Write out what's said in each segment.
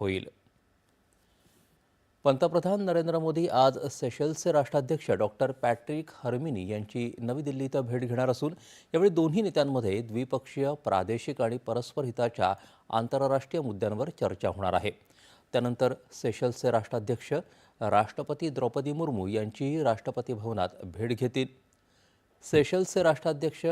होईल। पंतप्रधान नरेंद्र मोदी आज सेशल्सचे राष्ट्राध्यक्ष डॉक्टर पॅट्रिक हर्मिनी यांची नवी दिल्ली इथं भेट घेणार असून यावेळी दोन्ही नेत्यांमध्ये द्विपक्षीय, प्रादेशिक आणि परस्पर हिताच्या आंतरराष्ट्रीय मुद्द्यांवर चर्चा होणार आहे। त्यानंतर सेशल्सचे राष्ट्राध्यक्ष राष्ट्रपती द्रौपदी मुर्मू यांचीही राष्ट्रपती भवनात भेट घेतील। सेशल्सचे राष्ट्राध्यक्ष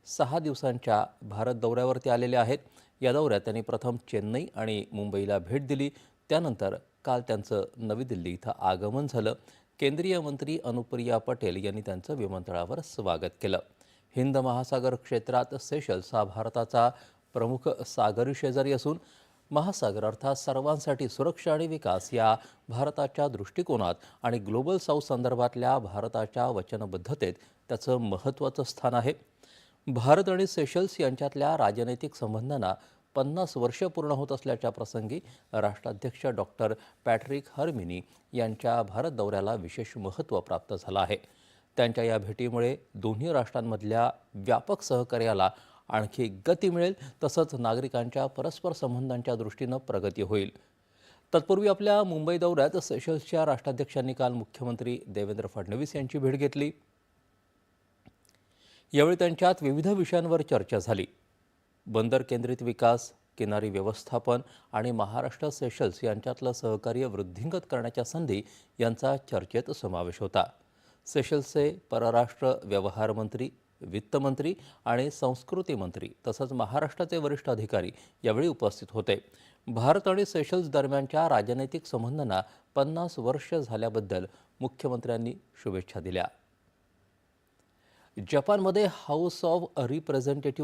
6 दिवसांच्या भारत दौऱ्यावरती आलेले आहेत। या दौऱ्यात त्यांनी प्रथम चेन्नई आणि मुंबईला भेट दिली। त्यानंतर काल त्यांचं नवी दिल्ली इथं आगमन झालं। केंद्रीय मंत्री अनुप्रिया पटेल यांनी त्यांचं विमानतळावर स्वागत केलं। हिंद महासागर क्षेत्रात सेशल्स हा भारताचा प्रमुख सागरी शेजारी असून महासागर अर्थात सर्वांसाठी सुरक्षा आणि विकास या भारताच्या दृष्टिकोनात आणि ग्लोबल साऊथ संदर्भातल्या भारताच्या वचनबद्धतेत त्याचं महत्त्वाचं स्थान आहे। भारत आणि सेशल्स यांच्यातल्या राजनैतिक संबंधांना 50 वर्ष पूर्ण होत असल्याच्या प्रसंगी राष्ट्राध्यक्ष डॉक्टर पॅट्रिक हर्मिनी यांच्या भारत दौऱ्याला विशेष महत्त्व प्राप्त झालं आहे। त्यांच्या या भेटीमुळे दोन्ही राष्ट्रांमधल्या व्यापक सहकार्याला आणखी गती मिळेल, तसंच नागरिकांच्या परस्पर संबंधांच्या दृष्टीनं प्रगती होईल। तत्पूर्वी आपल्या मुंबई दौऱ्यात सेशल्सच्या राष्ट्राध्यक्षांनी काल मुख्यमंत्री देवेंद्र फडणवीस यांची भेट घेतली। यावेळी त्यांच्यात विविध विषयांवर चर्चा झाली। बंदर केंद्रित विकास, किनारी व्यवस्थापन आणि महाराष्ट्र सेशल्स यांच्यातलं सहकार्य वृद्धिंगत करण्याच्या संधी यांचा चर्चेत समावेश होता। सेशल्सचे परराष्ट्र व्यवहार मंत्री, वित्तमंत्री आणि संस्कृती मंत्री तसंच महाराष्ट्राचे वरिष्ठ अधिकारी यावेळी उपस्थित होते। भारत आणि सेशल्स दरम्यानच्या राजनैतिक संबंधांना 50 वर्ष झाल्याबद्दल मुख्यमंत्र्यांनी शुभेच्छा दिल्या। जपानमध्ये हाऊस ऑफ रिप्रेझेंटेटिव्ह